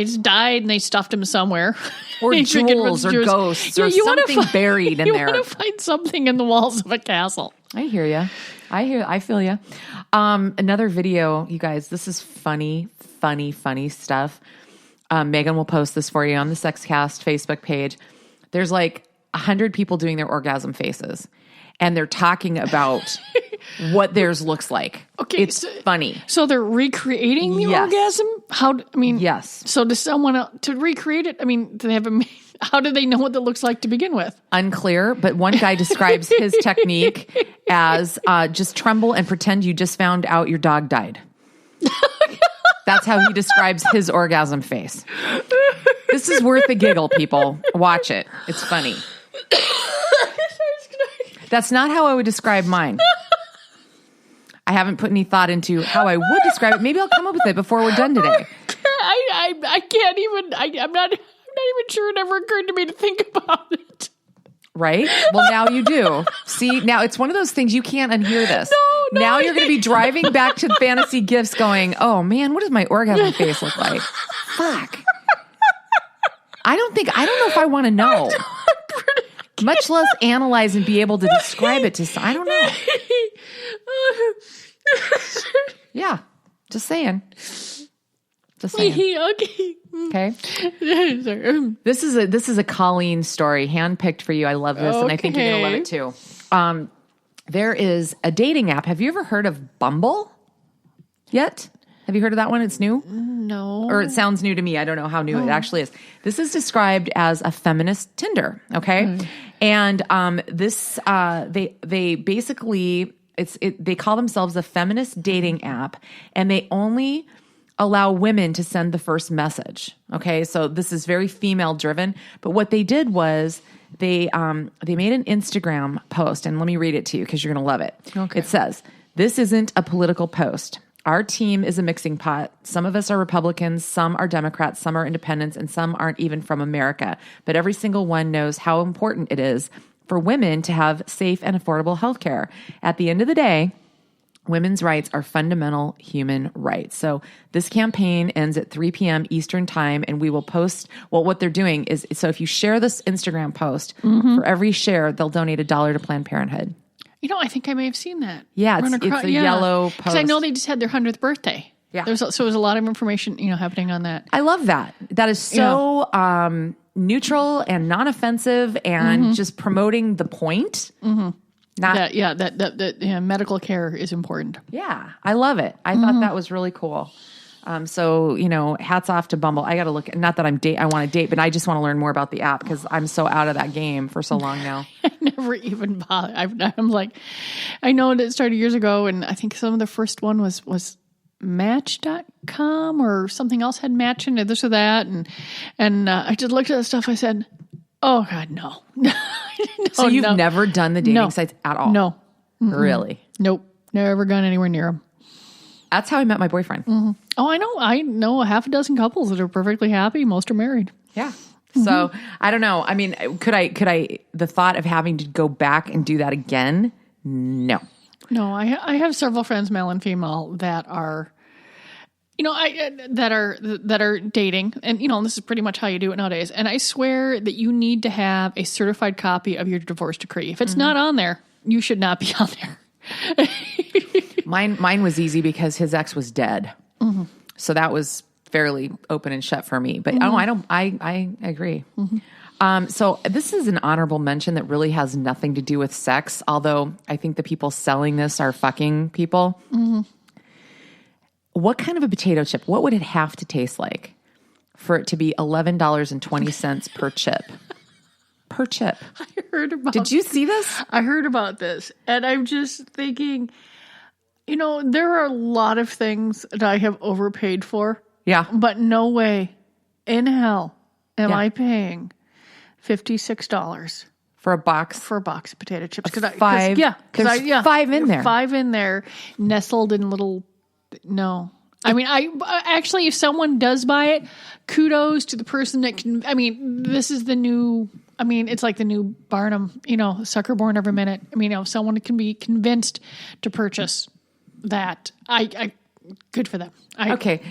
just died and they stuffed them somewhere, or jewels or ghosts or something buried in there. You want to find something in the walls of a castle. I hear you. I feel you. Another video, you guys. This is funny stuff. Megan will post this for you on the Sexcast Facebook page. There's 100 people doing their orgasm faces, and they're talking about what theirs looks like. Okay, it's funny. So they're recreating the orgasm? Yes. So does someone to recreate it? Do they have how do they know what it looks like to begin with? Unclear, but one guy describes his technique as just tremble and pretend you just found out your dog died. That's how he describes his orgasm face. This is worth a giggle, people. Watch it. It's funny. That's not how I would describe mine. I haven't put any thought into how I would describe it. Maybe I'll come up with it before we're done today. I can't even. I'm not even sure it ever occurred to me to think about it. Right? Well, now you do. See, now it's one of those things you can't unhear this. No, now you're going to be driving back to Fantasy Gifts going, oh man, what does my orgasm face look like? Fuck. I don't know if I want to know. Much less analyze and be able to describe it to I don't know. Yeah. Just saying. Okay. This is a Colleen story, handpicked for you. I love this, and I think you're gonna love it too. There is a dating app. Have you ever heard of Bumble yet? Have you heard of that one? It's new? No. Or it sounds new to me. I don't know how new it actually is. This is described as a feminist Tinder, okay? And this they basically they call themselves a feminist dating app, and they only allow women to send the first message. Okay, so this is very female driven. But what they did was they made an Instagram post, and let me read it to you because you're going to love it. Okay. It says, "This isn't a political post. Our team is a mixing pot. Some of us are Republicans, some are Democrats, some are independents, and some aren't even from America. But every single one knows how important it is for women to have safe and affordable health care. At the end of the day, women's rights are fundamental human rights." So this campaign ends at 3 p.m. Eastern time, and we will post, what they're doing is, so if you share this Instagram post, for every share, they'll donate $1 to Planned Parenthood. I think I may have seen that. Yeah, it's a yellow post. Because I know they just had their 100th birthday. Yeah. So there's a lot of information, happening on that. I love that. That is so neutral and non-offensive and just promoting the point. That medical care is important. Yeah, I love it. I thought that was really cool. So, hats off to Bumble. I got to look, not that I want to date, but I just want to learn more about the app because I'm so out of that game for so long now. I never even bothered. I'm like, I know it started years ago, and I think some of the first one was Match.com or something else had Match in it, this or that. And I just looked at that stuff. I said, oh God, no. So you've never done the dating sites at all? No. Really? Nope. Never gone anywhere near them. That's how I met my boyfriend. Oh, I know. I know a half a dozen couples that are perfectly happy. Most are married. Yeah. So I don't know. I mean, could I, the thought of having to go back and do that again? No. No, I have several friends, male and female, that are, that are dating, and this is pretty much how you do it nowadays. And I swear that you need to have a certified copy of your divorce decree. If it's not on there, you should not be on there. Mine was easy because his ex was dead, so that was fairly open and shut for me. But I agree. So this is an honorable mention that really has nothing to do with sex, although I think the people selling this are fucking people. What kind of a potato chip? What would it have to taste like for it to be $11.20 per chip? Per chip. I heard about Did you see this? I heard about this, and I'm just thinking, there are a lot of things that I have overpaid for. Yeah. But no way in hell am I paying $56 for a box of potato chips. There's 5 in there. 5 in there, nestled in little. No, I mean, I actually, if someone does buy it, kudos to the person that can. I mean, this is the new. I mean, it's like the new Barnum. Sucker born every minute. I mean, if someone can be convinced to purchase that, I good for them. Okay,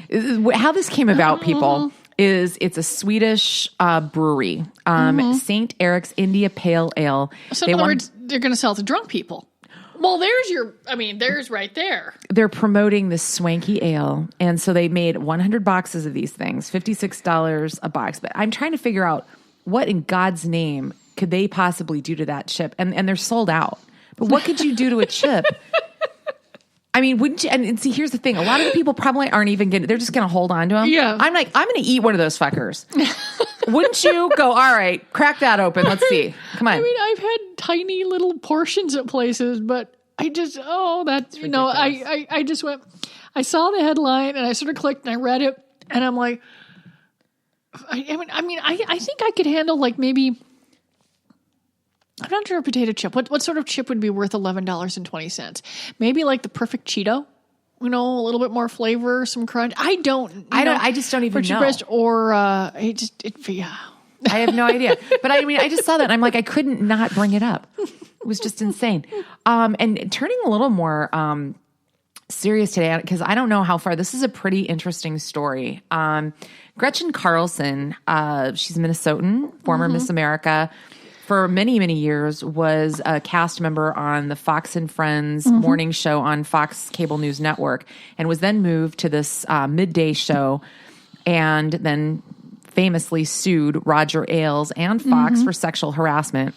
how this came about, people. Is it's a Swedish brewery, St. Eric's India Pale Ale. So in other words, they're going to sell to drunk people. Well, there's right there. They're promoting this swanky ale, and so they made 100 boxes of these things, $56 a box. But I'm trying to figure out what in God's name could they possibly do to that chip, and they're sold out. But what could you do to a chip? I mean, wouldn't you? And see, here's the thing. A lot of the people probably aren't even going to, they're just going to hold on to them. Yeah. I'm going to eat one of those fuckers. Wouldn't you go, all right, crack that open. Let's see. Come on. I mean, I've had tiny little portions at places, but I just, I just went, I saw the headline and I sort of clicked and I read it and I'm like, I think I could handle like maybe, I'm not sure a potato chip. What sort of chip would be worth $11.20? Maybe like the perfect Cheeto, a little bit more flavor, some crunch. I just don't even know. Breast or I have no idea. But I mean, I just saw that and I'm like, I couldn't not bring it up. It was just insane. And turning a little more serious today, because I don't know how far, this is a pretty interesting story. Gretchen Carlson, she's a Minnesotan, former Miss America, for many, many years was a cast member on the Fox and Friends morning show on Fox Cable News Network, and was then moved to this midday show, and then famously sued Roger Ailes and Fox for sexual harassment.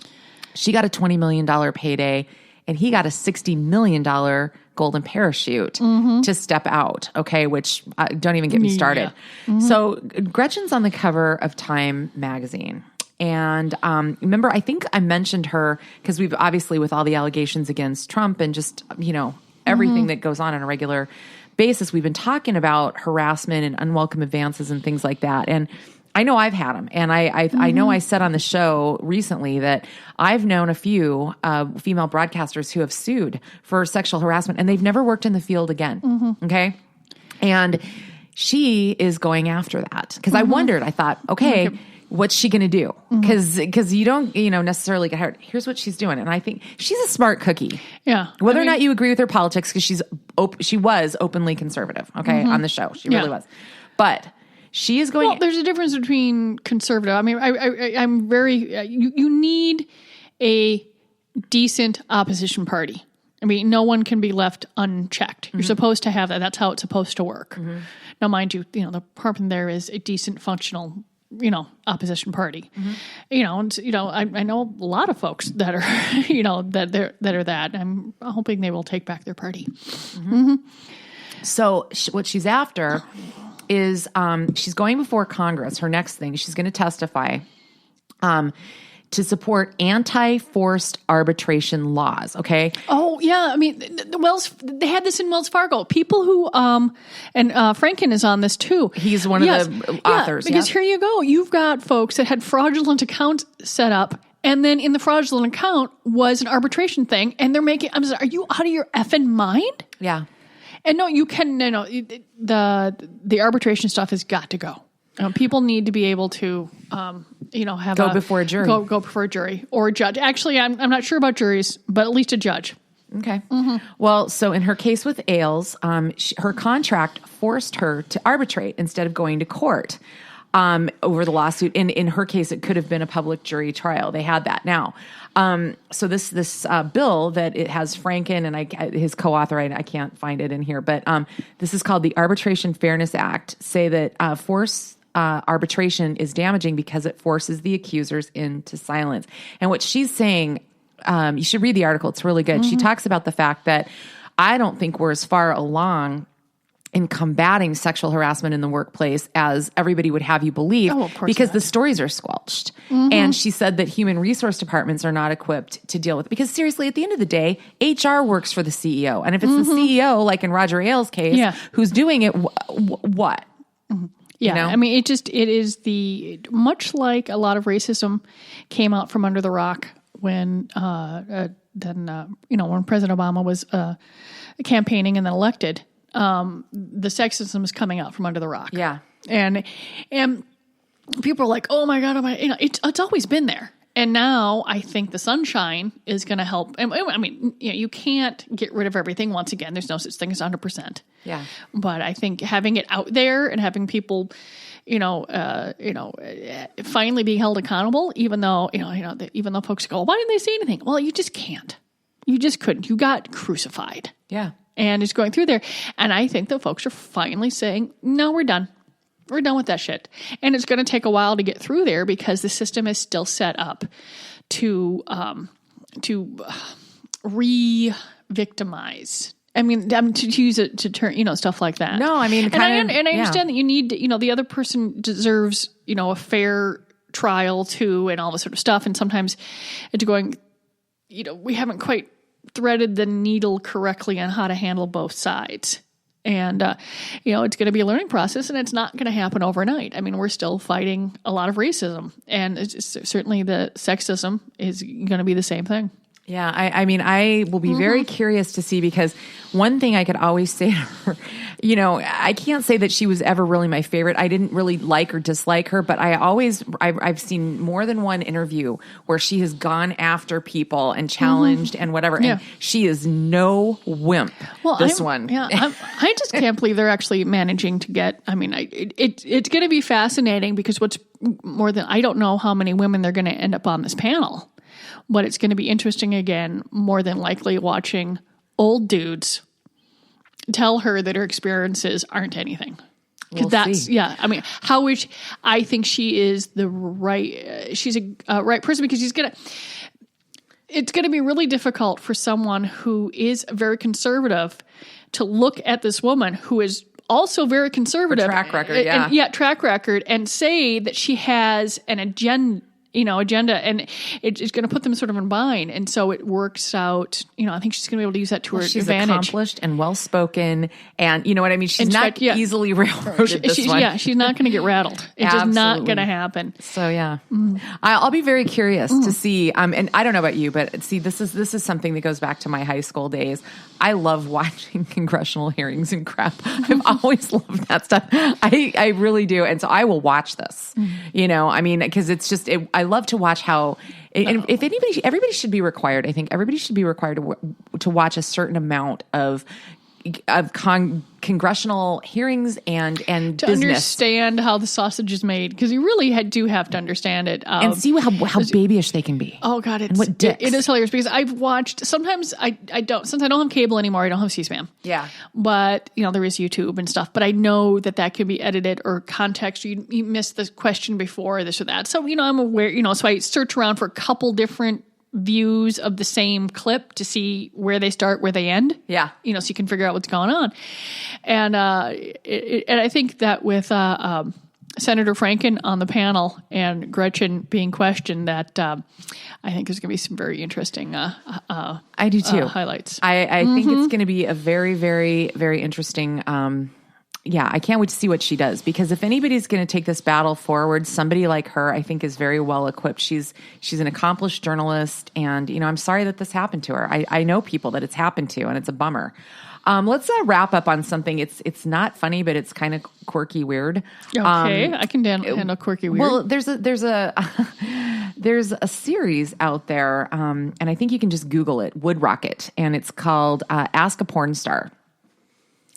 She got a $20 million payday, and he got a $60 million golden parachute to step out. Okay, which don't even get me started. Yeah. So Gretchen's on the cover of Time magazine. And remember, I think I mentioned her because we've obviously, with all the allegations against Trump and just, everything that goes on a regular basis, we've been talking about harassment and unwelcome advances and things like that. And I know I've had them. And I know I said on the show recently that I've known a few female broadcasters who have sued for sexual harassment, and they've never worked in the field again. Okay. And she is going after that. Because I wondered, I thought, okay, what's she going to do? Because you don't, necessarily get hurt. Here's what she's doing. And I think she's a smart cookie. Yeah. Whether or not you agree with her politics, because she was openly conservative, okay, on the show. She really was. But she is going... Well, there's a difference between conservative. I mean, I'm very... you need a decent opposition party. I mean, no one can be left unchecked. You're supposed to have that. That's how it's supposed to work. Now, mind you, the problem there is a decent, functional, opposition party. And, I know a lot of folks that are, that are that. I'm hoping they will take back their party. So what she's after is she's going before Congress. Her next thing, she's going to testify to support anti-forced arbitration laws. Okay. Oh yeah, I mean, they had this in Wells Fargo. People who and Franken is on this too. He's one of the authors. Because here you go, you've got folks that had fraudulent accounts set up. And then in the fraudulent account was an arbitration thing, and they're making. I'm sorry, are you out of your effing mind? Yeah. And no, you can. No, the arbitration stuff has got to go. People need to be able to, go before a jury. Go before a jury or a judge. Actually, I'm not sure about juries, but at least a judge. Okay. Well, so in her case with Ailes, her contract forced her to arbitrate instead of going to court over the lawsuit. In her case, it could have been a public jury trial. They had that now. So this bill that it has Franken and his co-author, I can't find it in here, but this is called the Arbitration Fairness Act, say that force arbitration is damaging because it forces the accusers into silence. And what she's saying, you should read the article. It's really good. She talks about the fact that I don't think we're as far along in combating sexual harassment in the workplace as everybody would have you believe, because the stories are squelched. And she said that human resource departments are not equipped to deal with it. Because seriously, at the end of the day, HR works for the CEO. And if it's the CEO, like in Roger Ailes' case, who's doing it, what? Yeah, I mean, it is much like a lot of racism came out from under the rock when when President Obama was campaigning and then elected. The sexism is coming out from under the rock. Yeah, and people are like, "Oh my God, it's always been there." And now I think the sunshine is going to help. I mean, you can't get rid of everything. Once again, there's no such thing as 100%. Yeah. But I think having it out there and having people, finally being held accountable, even though folks go, "Why didn't they say anything?" Well, you just can't. You just couldn't. You got crucified. Yeah. And it's going through there. And I think the folks are finally saying, "No, we're done. We're done with that shit." And it's going to take a while to get through there because the system is still set up to re-victimize. I mean, to use it to turn, stuff like that. No, I mean, I understand that you need, the other person deserves, a fair trial too, and all this sort of stuff. And sometimes it's going, we haven't quite threaded the needle correctly on how to handle both sides. And, it's going to be a learning process, and it's not going to happen overnight. I mean, we're still fighting a lot of racism, and certainly the sexism is going to be the same thing. Yeah, I mean, I will be very curious to see, because one thing I could always say to her, I can't say that she was ever really my favorite. I didn't really like or dislike her, but I've seen more than one interview where she has gone after people and challenged and whatever, and she is no wimp. Well, I just can't believe they're actually managing to get. I mean, it's going to be fascinating, because what's more than, I don't know how many women they're going to end up on this panel. But it's going to be interesting again, more than likely watching old dudes tell her that her experiences aren't anything. We'll see. I mean, I think she is the right, she's a right person, because it's going to be really difficult for someone who is very conservative to look at this woman who is also very conservative. Track record, track record, and say that she has an agenda, and it's going to put them sort of in bind. And so it works out, I think she's going to be able to use that to her advantage. She's accomplished and well-spoken, and you know what I mean? She's not easily railroaded this one. Yeah, she's not going to get rattled. It's just not going to happen. So yeah. I'll be very curious to see, and I don't know about you, but see, this is something that goes back to my high school days. I love watching congressional hearings and crap. I've always loved that stuff. I really do. And so I will watch this, I mean, because it's just, I love to watch how, and if everybody should be required, I think everybody should be required to watch a certain amount of congressional hearings and to business. Understand how the sausage is made, because you really do have to understand it and see how babyish they can be. Oh God, it is hilarious, because I've watched. Sometimes I don't. Since I don't have cable anymore, I don't have C-SPAN. Yeah, but there is YouTube and stuff. But I know that can be edited or context. You missed the question before, this or that. So I'm aware. So I search around for a couple different views of the same clip to see where they start, where they end. Yeah. So you can figure out what's going on. And and I think that with Senator Franken on the panel and Gretchen being questioned, that I think there's going to be some very interesting I do too. Highlights. I think it's going to be a very, very, very interesting I can't wait to see what she does, because if anybody's going to take this battle forward, somebody like her, I think, is very well equipped. She's an accomplished journalist, and I'm sorry that this happened to her. I know people that it's happened to, and it's a bummer. Let's wrap up on something. It's not funny, but it's kind of quirky weird. Okay, I can handle quirky weird. Well, there's a series out there, and I think you can just Google it, Wood Rocket, and it's called Ask a Porn Star.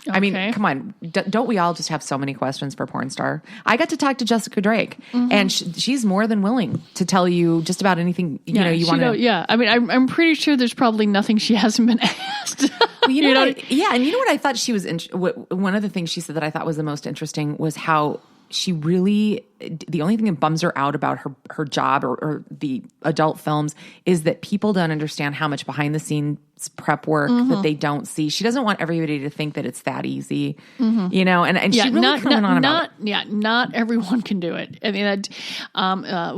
Okay. I mean, come on. Don't we all just have so many questions for porn star? I got to talk to Jessica Drake, and she's more than willing to tell you just about anything you want to know. Yeah, I mean, I'm pretty sure there's probably nothing she hasn't been asked. And you know what I thought she was one of the things she said that I thought was the most interesting was how she really, the only thing that bums her out about her job or the adult films is that people don't understand how much behind the scenes prep work that they don't see. She doesn't want everybody to think that it's that easy, and she really coming on about it. Yeah, not everyone can do it. I mean,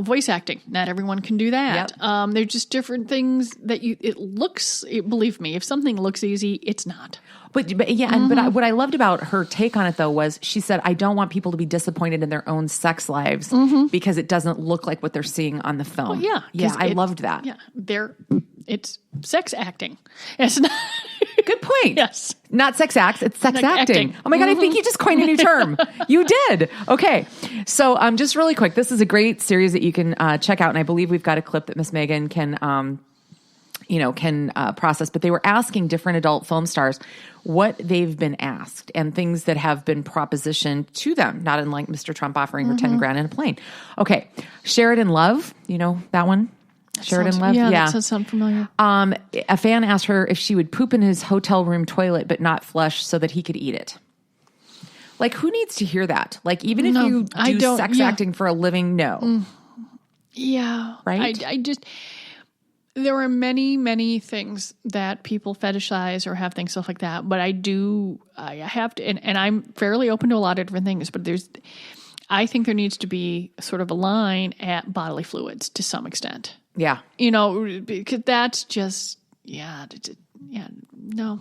voice acting, not everyone can do that. Yep. There's just different things that believe me, if something looks easy, it's not. But what I loved about her take on it, though, was she said, I don't want people to be disappointed in their own sex lives because it doesn't look like what they're seeing on the film. Well, I loved that. Yeah, it's sex acting. It's not. Good point. Yes. Not sex acts, it's sex acting. Oh my God, I think you just coined a new term. You did. Okay. So just really quick, this is a great series that you can check out, and I believe we've got a clip that Miss Megan can process, but they were asking different adult film stars what they've been asked and things that have been propositioned to them, not unlike Mr. Trump offering her 10 grand in a plane. Okay. Sheridan Love, you know that one? Sheridan Love? Yeah, that does sound familiar. A fan asked her if she would poop in his hotel room toilet but not flush so that he could eat it. Like, who needs to hear that? Like, even if you do sex acting for a living, no. Yeah. Right? I just... There are many, many things that people fetishize or have things, stuff like that. But I have to, and I'm fairly open to a lot of different things, but I think there needs to be sort of a line at bodily fluids to some extent. Yeah. Because that's just, no.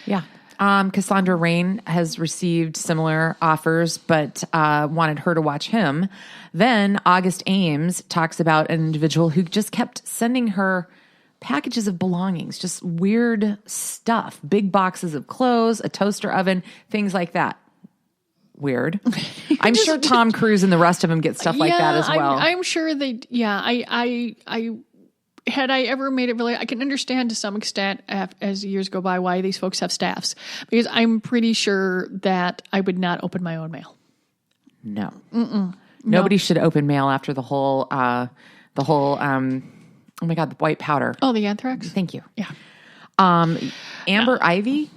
Yeah. Cassandra Rain has received similar offers, but wanted her to watch him. Then August Ames talks about an individual who just kept sending her packages of belongings, just weird stuff, big boxes of clothes, a toaster oven, things like that. Weird. I'm sure Tom Cruise and the rest of them get stuff like that as well. I'm sure they, had I ever made it really, I can understand to some extent as years go by why these folks have staffs, because I'm pretty sure that I would not open my own mail. No. Nobody should open mail after the whole, oh my God, the white powder. Oh, the anthrax? Thank you. Yeah. Amber Ivy?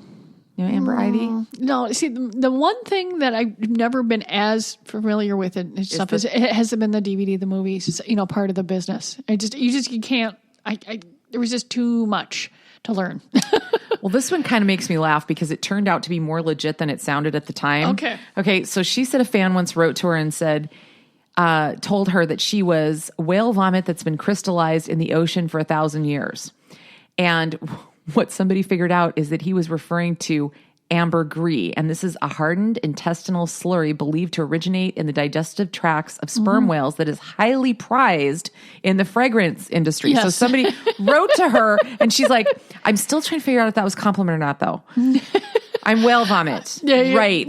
You know Amber Ivy? No, see, the one thing that I've never been as familiar with it stuff is it hasn't been the DVD, the movies, part of the business. You can't, there was just too much to learn. Well, this one kind of makes me laugh because it turned out to be more legit than it sounded at the time. Okay. So she said a fan once wrote to her and said, told her that she was whale vomit that's been crystallized in the ocean for 1,000 years. And what somebody figured out is that he was referring to ambergris, and this is a hardened intestinal slurry believed to originate in the digestive tracts of sperm whales that is highly prized in the fragrance industry. Yes. So somebody wrote to her, and she's like, I'm still trying to figure out if that was a compliment or not, though. I'm whale vomit. Yeah. Right.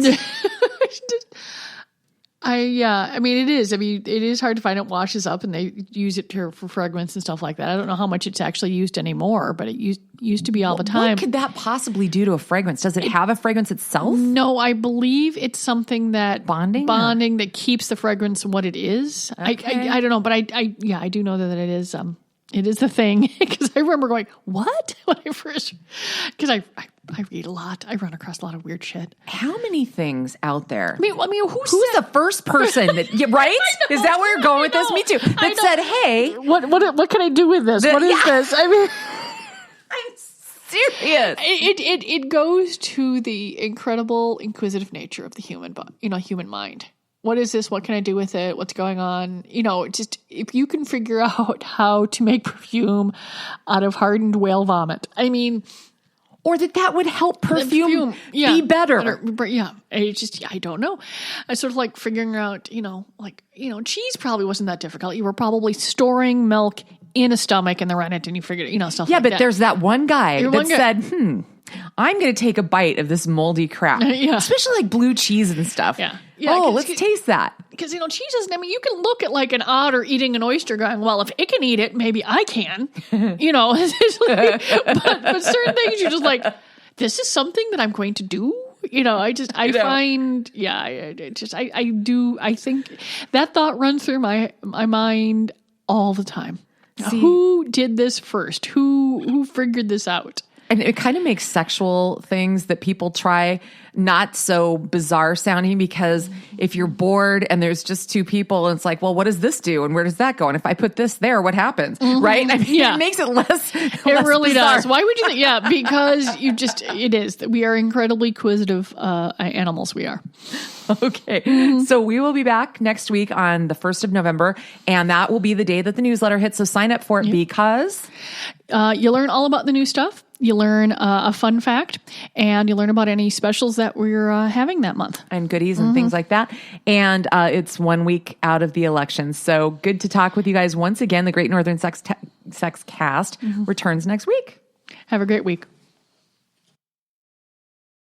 It is. It is hard to find. It washes up, and they use it for fragrance and stuff like that. I don't know how much it's actually used anymore, but it used to be all the time. What could that possibly do to a fragrance? Does it have a fragrance itself? No, I believe it's something that bonding that keeps the fragrance what it is. Okay. I don't know, but I do know that it is. It is the thing, because I remember going, what? When I first, because I read a lot. I run across a lot of weird shit. How many things out there? I mean, who's the first person that, right? Is that where you're going with this? Me too. That said, hey. What can I do with this? What is this? I mean, I'm serious. It goes to the incredible inquisitive nature of the human mind. What is this? What can I do with it? What's going on? Just if you can figure out how to make perfume out of hardened whale vomit, or that would help perfume be better. Yeah. I don't know. I sort of like figuring out, cheese probably wasn't that difficult. You were probably storing milk in a stomach and then ran it and you figured it, stuff like that. Yeah, but there's that one guy that said, I'm going to take a bite of this moldy crap. Yeah. Especially like blue cheese and stuff. Yeah. Let's taste that. Because, cheese isn't, you can look at like an otter eating an oyster going, well, if it can eat it, maybe I can. But certain things you're just like, this is something that I'm going to do. I think that thought runs through my mind all the time. See, who did this first? Who figured this out? And it kind of makes sexual things that people try not so bizarre sounding, because if you're bored and there's just two people and it's like, well, what does this do? And where does that go? And if I put this there, what happens? Right? It makes it less It really bizarre. Does. Why would you think? Yeah, because it is. We are incredibly inquisitive animals. We are. Okay. So we will be back next week on the 1st of November, and that will be the day that the newsletter hits. So sign up for it because you learn all about the new stuff. You learn a fun fact, and you learn about any specials that we're having that month. And goodies and things like that. And it's 1 week out of the election. So good to talk with you guys once again. The Great Northern Sex Cast returns next week. Have a great week.